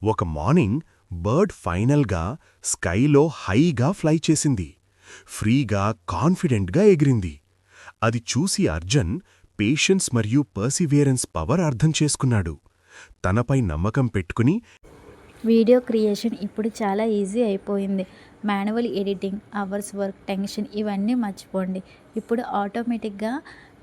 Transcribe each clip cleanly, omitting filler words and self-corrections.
ఒక morning bird ఫైనల్గా స్కైలో హైగా ఫ్లై చేసింది. ఫ్రీగా, కాన్ఫిడెంట్గా ఎగిరింది. అది చూసి అర్జున్ పేషెన్స్ మరియు పర్సివియరెన్స్ పవర్ అర్థం చేసుకున్నాడు. తనపై నమ్మకం పెట్టుకుని వీడియో క్రియేషన్ ఇప్పుడు చాలా ఈజీ అయిపోయింది. Manual editing, hours work, tension ఇవన్నీ మర్చిపోండి. ఇప్పుడు ఆటోమేటిక్గా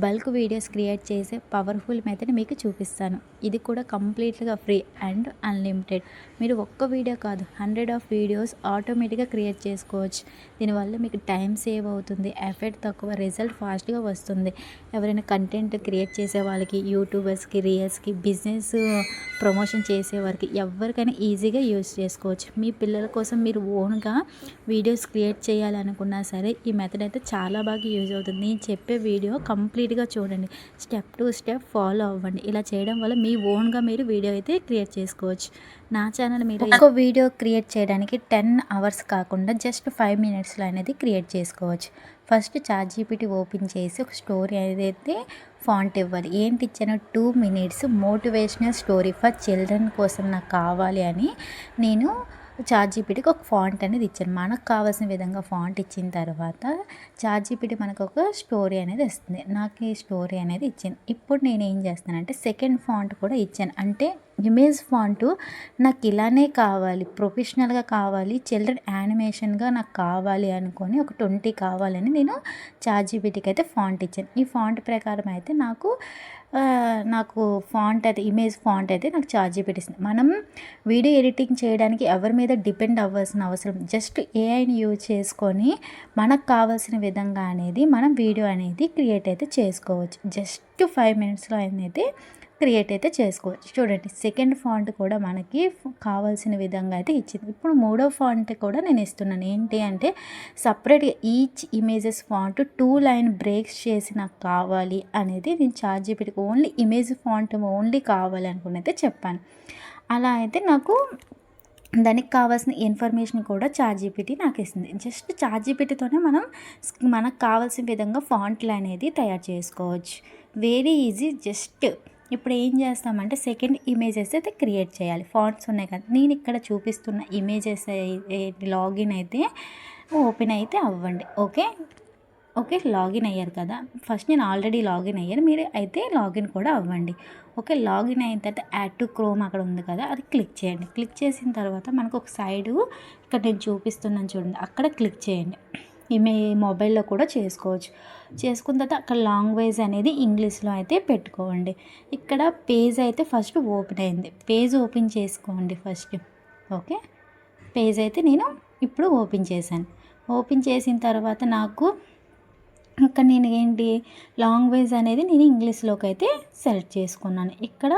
బల్క్ వీడియోస్ క్రియేట్ చేసే పవర్ఫుల్ మెథడ్ మీకు చూపిస్తాను. ఇది కూడా కంప్లీట్గా ఫ్రీ అండ్ అన్లిమిటెడ్. మీరు ఒక్క వీడియో కాదు 100 ఆఫ్ వీడియోస్ ఆటోమేటిక్గా క్రియేట్ చేసుకోవచ్చు. దీనివల్ల మీకు టైం సేవ్ అవుతుంది, ఎఫర్ట్ తక్కువ, రిజల్ట్ ఫాస్ట్గా వస్తుంది. ఎవరైనా కంటెంట్ క్రియేట్ చేసే వాళ్ళకి, యూట్యూబర్స్కి, రియల్స్కి, బిజినెస్ ప్రమోషన్ చేసేవారికి ఎవరికైనా ఈజీగా యూజ్ చేసుకోవచ్చు. మీ పిల్లల కోసం మీరు ఓన్గా వీడియోస్ క్రియేట్ చేయాలనుకున్నా సరే ఈ మెథడ్ అయితే చాలా బాగా యూజ్ అవుతుంది. నేను చెప్పే వీడియో కంప్లీట్గా చూడండి, స్టెప్ టు స్టెప్ ఫాలో అవ్వండి. ఇలా చేయడం వల్ల మీ ఓన్గా మీరు వీడియో అయితే క్రియేట్ చేసుకోవచ్చు. నా ఛానల్ మీరు ఒక వీడియో క్రియేట్ చేయడానికి 10 అవర్స్ కాకుండా జస్ట్ 5 మినిట్స్లో అనేది క్రియేట్ చేసుకోవచ్చు. ఫస్ట్ ChatGPT ఓపెన్ చేసి ఒక స్టోరీ ఏదైతే ఫాంట్ ఇవ్వాలి. ఏంటి ఇచ్చాను, 2 minutes motivational story for children కోసం నాకు కావాలి అని నేను ChatGPTకి ఒక ఫాంట్ అనేది ఇచ్చాను. మనకు కావాల్సిన విధంగా ఫాంట్ ఇచ్చిన తర్వాత ChatGPT మనకు ఒక స్టోరీ అనేది ఇస్తుంది. నాకు ఈ స్టోరీ అనేది ఇచ్చాను. ఇప్పుడు నేను ఏం చేస్తానంటే సెకండ్ ఫాంట్ కూడా ఇచ్చాను. అంటే ఇమేజ్ ఫాంటు నాకు ఇలానే కావాలి, ప్రొఫెషనల్గా కావాలి, చిల్డ్రన్ యానిమేషన్గా నాకు కావాలి అనుకొని ఒక 20 కావాలని నేను ChatGPTకి అయితే ఫాంట్ ఇచ్చాను. ఈ ఫాంట్ ప్రకారం అయితే నాకు ఫాంట్ అయితే ఇమేజ్ ఫాంట్ అయితే నాకు ChatGPT ఇస్తుంది. మనం వీడియో ఎడిటింగ్ చేయడానికి ఎవరి మీద డిపెండ్ అవ్వాల్సిన అవసరం, జస్ట్ ఏఐని యూజ్ చేసుకొని మనకు కావాల్సిన విధంగా అనేది మనం వీడియో అనేది క్రియేట్ అయితే చేసుకోవచ్చు. జస్ట్ 5 మినిట్స్లో అయితే క్రియేట్ అయితే చేసుకోవచ్చు. చూడండి, సెకండ్ ఫాంట్ కూడా మనకి కావాల్సిన విధంగా అయితే ఇచ్చింది. ఇప్పుడు మూడో ఫాంట్ కూడా నేను ఇస్తున్నాను. ఏంటి అంటే సపరేట్గా each images font 2 line breaks చేసి నాకు కావాలి అనేది నేను ChatGPTకి ఓన్లీ ఇమేజ్ ఫాంట్ ఓన్లీ కావాలి అనుకుని అయితే చెప్పాను. అలా అయితే నాకు దానికి కావాల్సిన ఇన్ఫర్మేషన్ కూడా ChatGPT నాకు ఇస్తుంది. జస్ట్ ChatGPTతోనే మనకు కావాల్సిన విధంగా ఫాంట్లు అనేది తయారు చేసుకోవచ్చు. Very easy. జస్ట్ ఇప్పుడు ఏం చేస్తామంటే సెకండ్ ఇమేజెస్ అయితే క్రియేట్ చేయాలి. ఫాంట్స్ ఉన్నాయి కదా, నేను ఇక్కడ చూపిస్తున్న ఇమేజెస్ లాగిన్ అయితే ఓపెన్ అయితే అవ్వండి. ఓకే లాగిన్ అయ్యారు కదా, ఫస్ట్ నేను ఆల్రెడీ లాగిన్ అయ్యాను, మీరు అయితే లాగిన్ కూడా అవ్వండి. ఓకే, లాగిన్ అయిన తర్వాత యాడ్ టు క్రోమ్ అక్కడ ఉంది కదా, అది క్లిక్ చేయండి. క్లిక్ చేసిన తర్వాత మనకు ఒక సైడు ఇక్కడ నేను చూపిస్తున్నాను చూడండి, అక్కడ క్లిక్ చేయండి. మీ మొబైల్లో కూడా చేసుకోవచ్చు. చేసుకున్న తర్వాత అక్కడ లాంగ్వేజ్ అనేది ఇంగ్లీష్లో అయితే పెట్టుకోండి. ఇక్కడ పేజ్ అయితే ఫస్ట్ ఓపెన్ అయింది, పేజ్ ఓపెన్ చేసుకోండి ఫస్ట్. ఓకే, పేజ్ అయితే నేను ఇప్పుడు ఓపెన్ చేశాను. ఓపెన్ చేసిన తర్వాత నాకు ఇక్కడ నేను ఏంటి లాంగ్వేజ్ అనేది నేను ఇంగ్లీష్లోకి అయితే సెలెక్ట్ చేసుకున్నాను. ఇక్కడ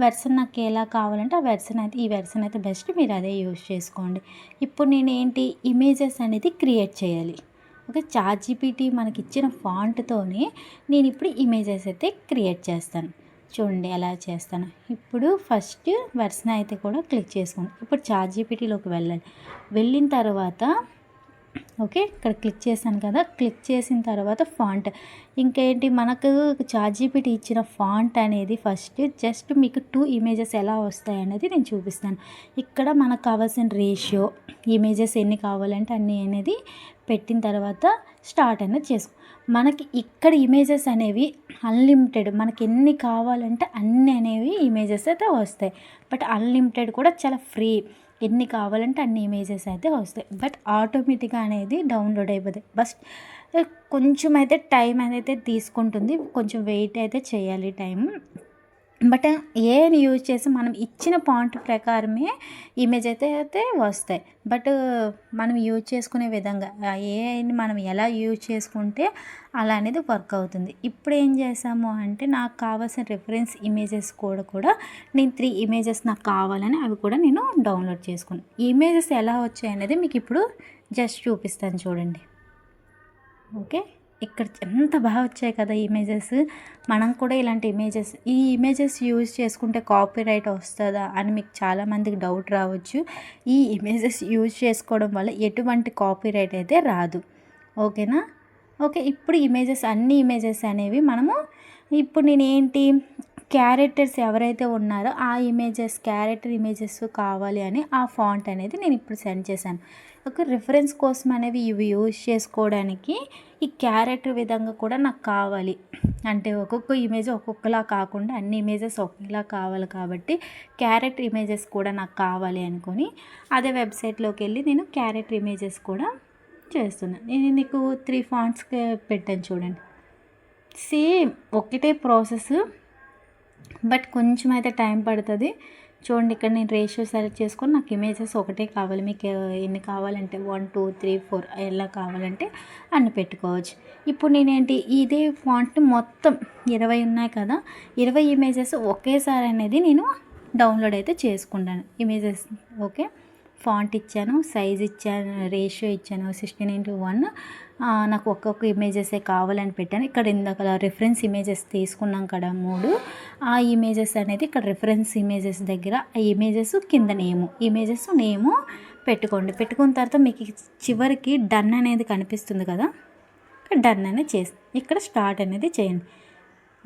వెర్షన్ నాకు ఎలా కావాలంటే ఆ వెర్షన్ అయితే, ఈ వెర్షన్ అయితే బెస్ట్, మీరు అదే యూజ్ చేసుకోండి. ఇప్పుడు నేను ఏంటి ఇమేజెస్ అనేది క్రియేట్ చేయాలి. ఓకే, ChatGPT మనకి ఇచ్చిన ఫాంట్తోనే నేను ఇప్పుడు ఇమేజెస్ అయితే క్రియేట్ చేస్తాను. చూడండి ఎలా చేస్తాను. ఇప్పుడు ఫస్ట్ వెర్షన్ అయితే కూడా క్లిక్ చేసుకోండి. ఇప్పుడు ChatGPTలోకి వెళ్ళిన తర్వాత ఓకే, ఇక్కడ క్లిక్ చేశాను కదా, క్లిక్ చేసిన తర్వాత ఫాంట్ ఇంకేంటి మనకు ChatGPT ఇచ్చిన ఫాంట్ అనేది ఫస్ట్ జస్ట్ మీకు 2 ఇమేజెస్ ఎలా వస్తాయి అనేది నేను చూపిస్తాను. ఇక్కడ మనకు కావాల్సిన రేషియో ఇమేజెస్ ఎన్ని కావాలంటే అన్ని అనేది పెట్టిన తర్వాత స్టార్ట్ అనేది చేసుకో. మనకి ఇక్కడ ఇమేజెస్ అనేవి అన్లిమిటెడ్, మనకి ఎన్ని కావాలంటే అన్ని అనేవి ఇమేజెస్ అయితే వస్తాయి. బట్ అన్లిమిటెడ్ కూడా చాలా ఫ్రీ, ఎన్ని కావాలంటే అన్ని ఇమేజెస్ అయితే వస్తాయి. బట్ ఆటోమేటిక్గా అనేది డౌన్లోడ్ అయిపోతాయి. బస్ కొంచెం అయితే టైం అనేది తీసుకుంటుంది, కొంచెం వెయిట్ అయితే చేయాలి టైం. బట్ ఏఐని యూజ్ చేసి మనం ఇచ్చిన పాయింట్ ప్రకారమే ఇమేజ్ అయితే వస్తాయి. బట్ మనం యూజ్ చేసుకునే విధంగా ఏఐని మనం ఎలా యూజ్ చేసుకుంటే అలా అనేది వర్క్ అవుతుంది. ఇప్పుడు ఏం చేసాము అంటే నాకు కావాల్సిన రిఫరెన్స్ ఇమేజెస్ కూడా నేను 3 ఇమేజెస్ నాకు కావాలని అవి కూడా నేను డౌన్లోడ్ చేసుకున్నాను. ఈ ఇమేజెస్ ఎలా వచ్చాయి అనేది మీకు ఇప్పుడు జస్ట్ చూపిస్తాను చూడండి. ఓకే, ఇక్కడ ఎంత బాగా వచ్చాయి కదా ఇమేజెస్. మనం కూడా ఇలాంటి ఈ ఇమేజెస్ యూజ్ చేసుకుంటే కాపీరైట్ వస్తుందా అని మీకు చాలామందికి డౌట్ రావచ్చు. ఈ ఇమేజెస్ యూజ్ చేసుకోవడం వల్ల ఎటువంటి కాపీరైట్ అయితే రాదు. ఓకేనా? ఓకే, ఇప్పుడు అన్ని ఇమేజెస్ అనేవి ఇప్పుడు నేను క్యారెక్టర్స్ ఎవరైతే ఉన్నారో ఆ ఇమేజెస్ క్యారెక్టర్ ఇమేజెస్ కావాలి అని ఆ ఫాంట్ అనేది నేను ఇప్పుడు సెండ్ చేశాను. ఒక రిఫరెన్స్ కోసం అనేవి ఇవి యూజ్ చేసుకోవడానికి ఈ క్యారెక్టర్ విధంగా కూడా నాకు కావాలి. అంటే ఒక్కొక్క ఇమేజ్ ఒక్కొక్కలా కాకుండా అన్ని ఇమేజెస్ ఒకేలా కావాలి కాబట్టి క్యారెక్టర్ ఇమేజెస్ కూడా నాకు కావాలి అనుకొని అదే వెబ్సైట్లోకి వెళ్ళి నేను క్యారెక్టర్ ఇమేజెస్ కూడా చేస్తున్నాను. నేను నీకు 3 ఫాంట్స్కి పెట్టాను చూడండి. సేమ్ ఒకటే ప్రాసెస్, బట్ కొంచెం అయితే టైం పడుతుంది. చూడండి, ఇక్కడ నేను రేషియో సెలెక్ట్ చేసుకొని నాకు ఇమేజెస్ ఒకటే కావాలి. మీకు ఎన్ని కావాలంటే 1 2 3 4 ఎలా కావాలంటే అన్ని పెట్టుకోవచ్చు. ఇప్పుడు నేనేంటి ఇదే ఫాంట్ మొత్తం 20 ఉన్నాయి కదా, 20 ఇమేజెస్ ఒకేసారి అనేది నేను డౌన్లోడ్ అయితే చేసుకుంటాను. ఇమేజెస్ ఓకే, ఫాంట్ ఇచ్చాను, సైజ్ ఇచ్చాను, రేషియో ఇచ్చాను 16:1. నాకు ఒక్కొక్క ఇమేజెసే కావాలని పెట్టాను. ఇక్కడ ఇందాక రిఫరెన్స్ ఇమేజెస్ తీసుకున్నాం కదా 3, ఆ ఇమేజెస్ అనేది ఇక్కడ రిఫరెన్స్ ఇమేజెస్ దగ్గర ఆ ఇమేజెస్ కింద ఇమేజెస్ నేము పెట్టుకోండి. పెట్టుకున్న తర్వాత మీకు చివరికి డన్ అనేది కనిపిస్తుంది కదా, డన్ అనేది చేసి ఇక్కడ స్టార్ట్ అనేది చేయండి.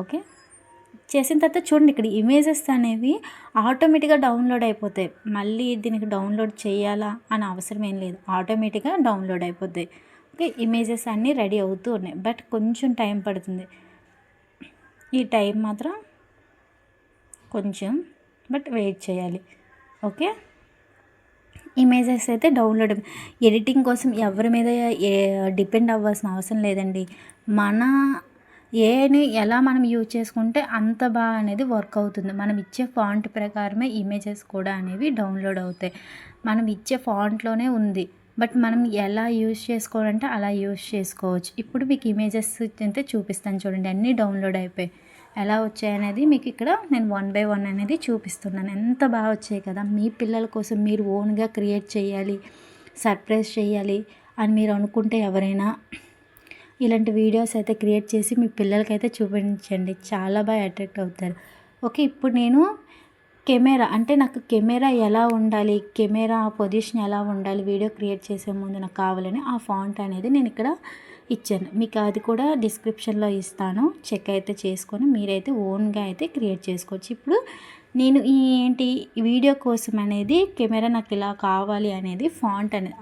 ఓకే, చేసిన తర్వాత చూడండి, ఇక్కడ ఇమేజెస్ అనేవి ఆటోమేటిక్గా డౌన్లోడ్ అయిపోతాయి. మళ్ళీ దీనికి డౌన్లోడ్ చేయాలా అని అవసరం ఏం లేదు, ఆటోమేటిక్గా డౌన్లోడ్ అయిపోతాయి. ఓకే, ఇమేజెస్ అన్నీ రెడీ అవుతూ ఉన్నాయి, బట్ కొంచెం టైం పడుతుంది. ఈ టైం మాత్రం కొంచెం బట్ వెయిట్ చేయాలి. ఓకే, ఇమేజెస్ అయితే డౌన్లోడ్ ఎడిటింగ్ కోసం ఎవరి మీద డిపెండ్ అవ్వాల్సిన అవసరం లేదండి. మన ఏని ఎలా మనం యూజ్ చేసుకుంటే అంత బాగా అనేది వర్క్ అవుతుంది. మనం ఇచ్చే ఫాంట్ ప్రకారమే ఇమేజెస్ కూడా అనేవి డౌన్లోడ్ అవుతాయి. మనం ఇచ్చే ఫాంట్లోనే ఉంది, బట్ మనం ఎలా యూజ్ చేసుకోవాలంటే అలా యూజ్ చేసుకోవచ్చు. ఇప్పుడు మీకు ఇమేజెస్ అయితే చూపిస్తాను చూడండి, అన్నీ డౌన్లోడ్ అయిపోయి ఎలా వచ్చాయనేది మీకు ఇక్కడ నేను 1 by 1 అనేది చూపిస్తున్నాను. ఎంత బాగా వచ్చాయి కదా. మీ పిల్లల కోసం మీరు ఓన్గా క్రియేట్ చేయాలి, సర్ప్రైజ్ చేయాలి అని మీరు అనుకుంటే ఎవరైనా ఇలాంటి వీడియోస్ అయితే క్రియేట్ చేసి మీ పిల్లలకైతే చూపించండి, చాలా బాగా అట్రాక్ట్ అవుతారు. ఓకే, ఇప్పుడు నేను కెమెరా అంటే నాకు కెమెరా ఎలా ఉండాలి, కెమెరా పొజిషన్ ఎలా ఉండాలి వీడియో క్రియేట్ చేసే ముందు నాకు కావాలని ఆ ఫాంట్ అనేది నేను ఇక్కడ ఇచ్చాను. మీకు అది కూడా డిస్క్రిప్షన్లో ఇస్తాను, చెక్ అయితే చేసుకొని మీరైతే ఓన్గా అయితే క్రియేట్ చేసుకోవచ్చు. ఇప్పుడు నేను ఈ వీడియో కోసం అనేది కెమెరా నాకు ఇలా కావాలి అనేది ఫాంట్ అనేది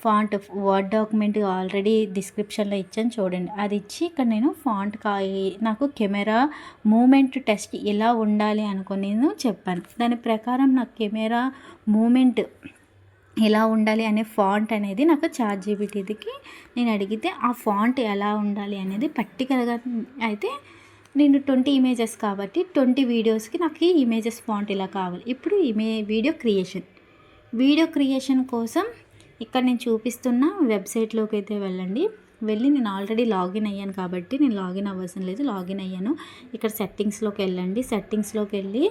ఫాంట్ వర్డ్ డాక్యుమెంట్ ఆల్రెడీ డిస్క్రిప్షన్లో ఇచ్చాను చూడండి, అది ఇచ్చి ఇక్కడ నేను ఫాంట్ నాకు కెమెరా మూమెంట్ టెస్ట్ ఎలా ఉండాలి అనుకుని నేను చెప్పాను. దాని ప్రకారం నాకు కెమెరా మూమెంట్ ఎలా ఉండాలి అనే ఫాంట్ అనేది నాకు ChatGPTకి నేను అడిగితే ఆ ఫాంట్ ఎలా ఉండాలి అనేది పర్టికులర్గా అయితే నేను 20 ఇమేజెస్ కాబట్టి 20 వీడియోస్కి నాకు ఈ ఇమేజెస్ ఫాంట్ ఇలా కావాలి. ఇప్పుడు వీడియో క్రియేషన్ కోసం ఇక్కడ నేను చూపిస్తున్న వెబ్సైట్లోకి అయితే వెళ్ళి నేను ఆల్రెడీ లాగిన్ అయ్యాను కాబట్టి నేను లాగిన్ అవ్వాల్సిన లేదు, లాగిన్ అయ్యాను. ఇక్కడ సెట్టింగ్స్లోకి వెళ్ళండి. సెట్టింగ్స్లోకి వెళ్ళి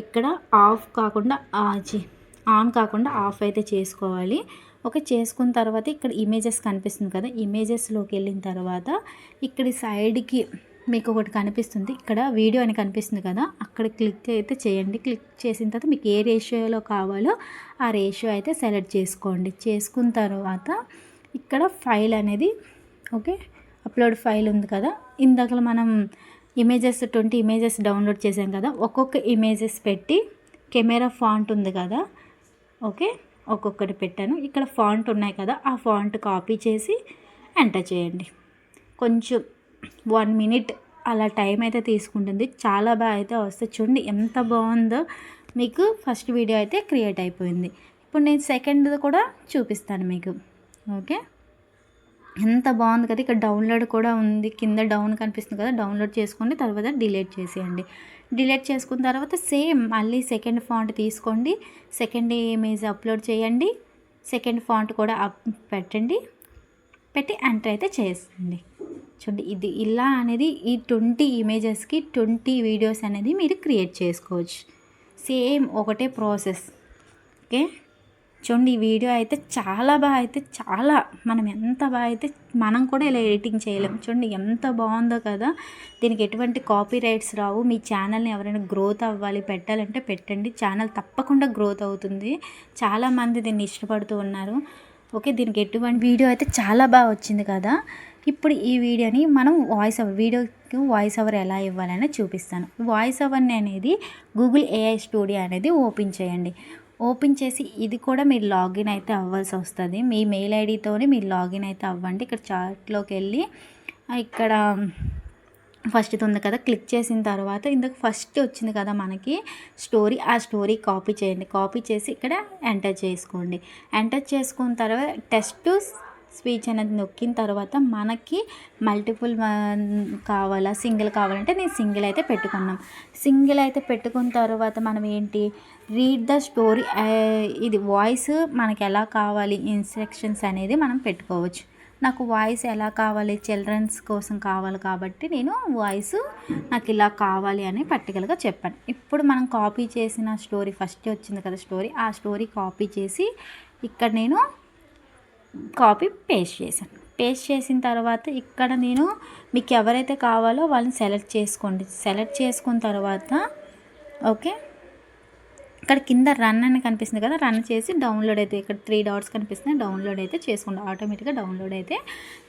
ఇక్కడ ఆన్ కాకుండా ఆఫ్ అయితే చేసుకోవాలి. ఓకే, చేసుకున్న తర్వాత ఇక్కడ ఇమేజెస్ కనిపిస్తుంది కదా, ఇమేజెస్లోకి వెళ్ళిన తర్వాత ఇక్కడ సైడ్కి మీకు ఒకటి కనిపిస్తుంది, ఇక్కడ వీడియో అని కనిపిస్తుంది కదా, అక్కడ క్లిక్ అయితే చేయండి. క్లిక్ చేసిన తర్వాత మీకు ఏ రేషియోలో కావాలో ఆ రేషియో అయితే సెలెక్ట్ చేసుకోండి. చేసుకున్న తర్వాత ఇక్కడ ఫైల్ అనేది ఓకే అప్లోడ్ ఫైల్ ఉంది కదా, ఇందాక మనం 20 ఇమేజెస్ డౌన్లోడ్ చేసాం కదా, ఒక్కొక్క ఇమేజెస్ పెట్టి కెమెరా ఫాంట్ ఉంది కదా, ఓకే ఒక్కొక్కటి పెట్టాను. ఇక్కడ ఫాంట్ ఉన్నాయి కదా, ఆ ఫాంట్ కాపీ చేసి ఎంటర్ చేయండి. కొంచెం 1 minute అలా టైం అయితే తీసుకుంటుంది, చాలా బాగా అయితే వస్తుంది. చూడండి ఎంత బాగుందో, మీకు ఫస్ట్ వీడియో అయితే క్రియేట్ అయిపోయింది. ఇప్పుడు నేను సెకండ్ది కూడా చూపిస్తాను మీకు. ఓకే, ఎంత బాగుంది కదా. ఇక్కడ డౌన్లోడ్ కూడా ఉంది, కింద డౌన్ కనిపిస్తుంది కదా, డౌన్లోడ్ చేసుకోండి. తర్వాత డిలీట్ చేసేయండి. డిలీట్ చేసుకున్న తర్వాత సేమ్ మళ్ళీ సెకండ్ ఫాంట్ తీసుకోండి, సెకండ్ ఇమేజ్ అప్లోడ్ చేయండి, సెకండ్ ఫాంట్ కూడా పెట్టి ఎంటర్ అయితే చేయండి. చూడండి ఇది ఇలా అనేది ఈ 20 ఇమేజెస్కి 20 వీడియోస్ అనేది మీరు క్రియేట్ చేసుకోవచ్చు. సేమ్ ఒకటే ప్రాసెస్. ఓకే, చూడండి ఈ వీడియో అయితే చాలా బాగా అయితే మనం ఎంత బాగా అయితే మనం కూడా ఇలా ఎడిటింగ్ చేయలేం. చూడండి ఎంత బాగుందో కదా, దీనికి ఎటువంటి కాపీ రైట్స్ రావు. మీ ఛానల్ని ఎవరైనా గ్రోత్ అవ్వాలి పెట్టాలంటే పెట్టండి, ఛానల్ తప్పకుండా గ్రోత్ అవుతుంది. చాలామంది దీన్ని ఇష్టపడుతూ ఉన్నారు. ఓకే, దీనికి ఎటువంటి వీడియో అయితే చాలా బాగా వచ్చింది కదా. ఇప్పుడు ఈ వీడియోని మనం వీడియోకి వాయిస్ ఓవర్ ఎలా ఇవ్వాలని చూపిస్తాను. వాయిస్ ఓవర్ని అనేది గూగుల్ ఏఐ స్టూడియో అనేది ఓపెన్ చేయండి. ఓపెన్ చేసి ఇది కూడా మీరు లాగిన్ అయితే అవ్వాల్సి వస్తుంది. మీ మెయిల్ ఐడితోనే మీరు లాగిన్ అయితే అవ్వండి. ఇక్కడ చాట్లోకి వెళ్ళి ఇక్కడ ఫస్ట్ ఇది ఉంది కదా, క్లిక్ చేసిన తర్వాత ఇందుకు ఫస్ట్ వచ్చింది కదా మనకి స్టోరీ, ఆ స్టోరీ కాపీ చేయండి. కాపీ చేసి ఇక్కడ ఎంటర్ చేసుకోండి. ఎంటర్ చేసుకున్న తర్వాత టెక్స్ట్ స్పీచ్ అనేది నొక్కిన తర్వాత మనకి మల్టిపుల్ కావాలా, సింగిల్ కావాలంటే నేను సింగిల్ అయితే పెట్టుకున్నాం. సింగిల్ అయితే పెట్టుకున్న తర్వాత మనం ఏంటి, రీడ్ ద స్టోరీ, ఇది వాయిస్ మనకి ఎలా కావాలి, ఇన్స్ట్రక్షన్స్ అనేది మనం పెట్టుకోవచ్చు. నాకు వాయిస్ ఎలా కావాలి, చిల్డ్రన్స్ కోసం కావాలి కాబట్టి నేను వాయిస్ నాకు ఇలా కావాలి అని పర్టికులర్గా చెప్పాను. ఇప్పుడు మనం కాపీ చేసిన స్టోరీ ఫస్ట్ వచ్చింది కదా స్టోరీ, ఆ స్టోరీ కాపీ చేసి ఇక్కడ నేను కాపీ పేస్ట్ చేశాను. పేస్ట్ చేసిన తర్వాత ఇక్కడ నేను మీకు ఎవరైతే కావాలో వాళ్ళని సెలెక్ట్ చేసుకోండి. సెలెక్ట్ చేసుకున్న తర్వాత ఓకే, ఇక్కడ కింద రన్ అని కనిపిస్తుంది కదా, రన్ చేసి డౌన్లోడ్ అయితే ఇక్కడ 3 డాట్స్ కనిపిస్తున్నాయి, డౌన్లోడ్ అయితే చేసుకోండి. ఆటోమేటిక్గా డౌన్లోడ్ అయితే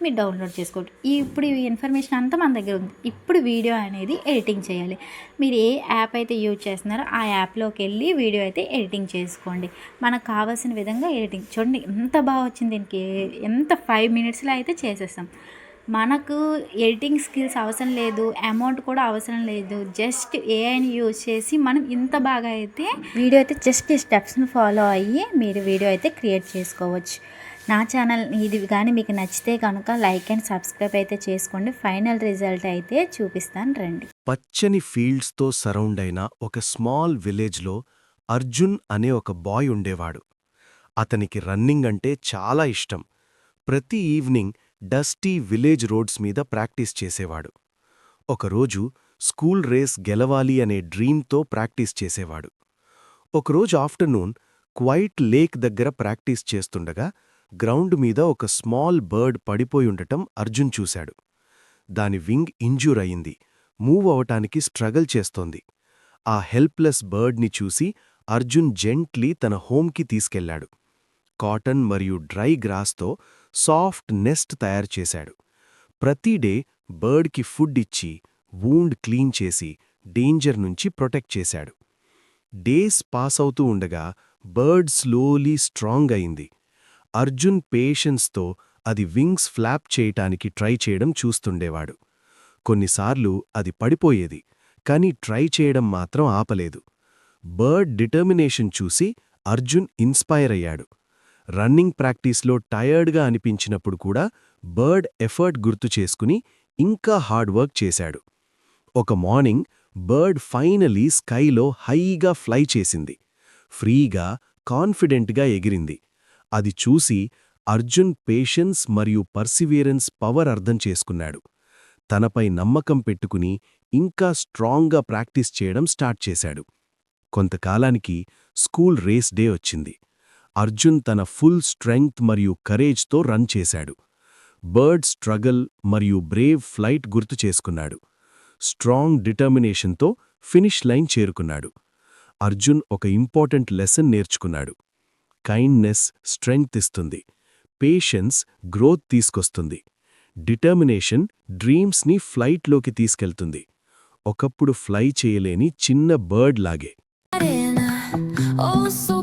మీరు డౌన్లోడ్ చేసుకోండి. ఇప్పుడు ఈ ఇన్ఫర్మేషన్ అంతా మన దగ్గర ఉంది. ఇప్పుడు వీడియో అనేది ఎడిటింగ్ చేయాలి. మీరు ఏ యాప్ అయితే యూజ్ చేస్తున్నారో ఆ యాప్లోకి వెళ్ళి వీడియో అయితే ఎడిటింగ్ చేసుకోండి. మనకు కావాల్సిన విధంగా ఎడిటింగ్ చూడండి ఎంత బాగా వచ్చింది. దీనికి ఎంత 5 మినిట్స్లో అయితే చేసేస్తాం. మనకు ఎడిటింగ్ స్కిల్స్ అవసరం లేదు, అమౌంట్ కూడా అవసరం లేదు. జస్ట్ ఏఐని యూజ్ చేసి మనం ఇంత బాగా అయితే వీడియో అయితే జస్ట్ ఈ స్టెప్స్ని ఫాలో అయ్యి మీరు వీడియో అయితే క్రియేట్ చేసుకోవచ్చు. నా ఛానల్ ఇది కానీ మీకు నచ్చితే కనుక లైక్ అండ్ సబ్స్క్రైబ్ అయితే చేసుకోండి. ఫైనల్ రిజల్ట్ అయితే చూపిస్తాను రండి. పచ్చని ఫీల్డ్స్తో సరౌండ్ అయిన ఒక స్మాల్ విలేజ్లో అర్జున్ అనే ఒక బాయ్ ఉండేవాడు. అతనికి రన్నింగ్ అంటే చాలా ఇష్టం. ప్రతి ఈవినింగ్ డస్టీ విలేజ్ రోడ్స్ మీద ప్రాక్టీస్ చేసేవాడు. ఒకరోజు స్కూల్ రేస్ గెలవాలి అనే డ్రీమ్తో ప్రాక్టీస్ చేసేవాడు. ఒకరోజు ఆఫ్టర్నూన్ క్వైట్ లేక్ దగ్గర ప్రాక్టీస్ చేస్తుండగా గ్రౌండ్ మీద ఒక స్మాల్ బర్డ్ పడిపోయుండటం అర్జున్ చూశాడు. దాని వింగ్ ఇంజ్యూర్ అయింది, మూవ్ అవటానికి స్ట్రగల్ చేస్తోంది. ఆ హెల్ప్లెస్ బర్డ్ని చూసి అర్జున్ జెంట్లీ తన హోమ్కి తీసుకెళ్లాడు. కాటన్ మరియు డ్రై గ్రాస్తో సాఫ్ట్ నెస్ట్ తయారు చేశాడు. ప్రతి డే బర్డ్కి ఫుడ్ ఇచ్చి వూండ్ క్లీన్ చేసి డేంజర్ నుంచి ప్రొటెక్ట్ చేశాడు. డేస్ పాస్ అవుతూ ఉండగా బర్డ్ స్లోలీ స్ట్రాంగ్ అయింది. అర్జున్ పేషెన్స్తో అది వింగ్స్ ఫ్లాప్ చేయటానికి ట్రై చేయడం చూస్తుండేవాడు. కొన్నిసార్లు అది పడిపోయేది, కానీ ట్రై చేయడం మాత్రం ఆపలేదు. బర్డ్ డిటర్మినేషన్ చూసి అర్జున్ ఇన్స్పైర్ అయ్యాడు. రన్నింగ్ ప్రాక్టీస్లో టయర్డ్గా అనిపించినప్పుడు కూడా బర్డ్ ఎఫర్ట్ గుర్తు చేసుకుని ఇంకా హార్డ్ వర్క్ చేశాడు. ఒక మార్నింగ్ బర్డ్ ఫైనలీ స్కైలో హైగా ఫ్లై చేసింది. ఫ్రీగా, కాన్ఫిడెంట్గా ఎగిరింది. అది చూసి అర్జున్ పేషెన్స్ మరియు పర్సివియరెన్స్ పవర్ అర్థం చేసుకున్నాడు. తనపై నమ్మకం పెట్టుకుని ఇంకా స్ట్రాంగ్గా ప్రాక్టీస్ చేయడం స్టార్ట్ చేశాడు. కొంతకాలానికి స్కూల్ రేస్ డే వచ్చింది. అర్జున్ తన ఫుల్ స్ట్రెంగ్త్ మరియు కరేజ్తో రన్ చేశాడు. బర్డ్ స్ట్రగల్ మరియు బ్రేవ్ ఫ్లైట్ గుర్తు చేసుకున్నాడు. స్ట్రాంగ్ డిటర్మినేషన్తో ఫినిష్ లైన్ చేరుకున్నాడు. అర్జున్ ఒక ఇంపార్టెంట్ లెసన్ నేర్చుకున్నాడు. కైండ్నెస్ స్ట్రెంగ్త్ ఇస్తుంది, పేషెన్స్ గ్రోత్ తీసుకొస్తుంది, డిటర్మినేషన్ డ్రీమ్స్ని ఫ్లైట్లోకి తీసుకెళ్తుంది. ఒకప్పుడు ఫ్లై చేయలేని చిన్న బర్డ్ లాగే. Oh, so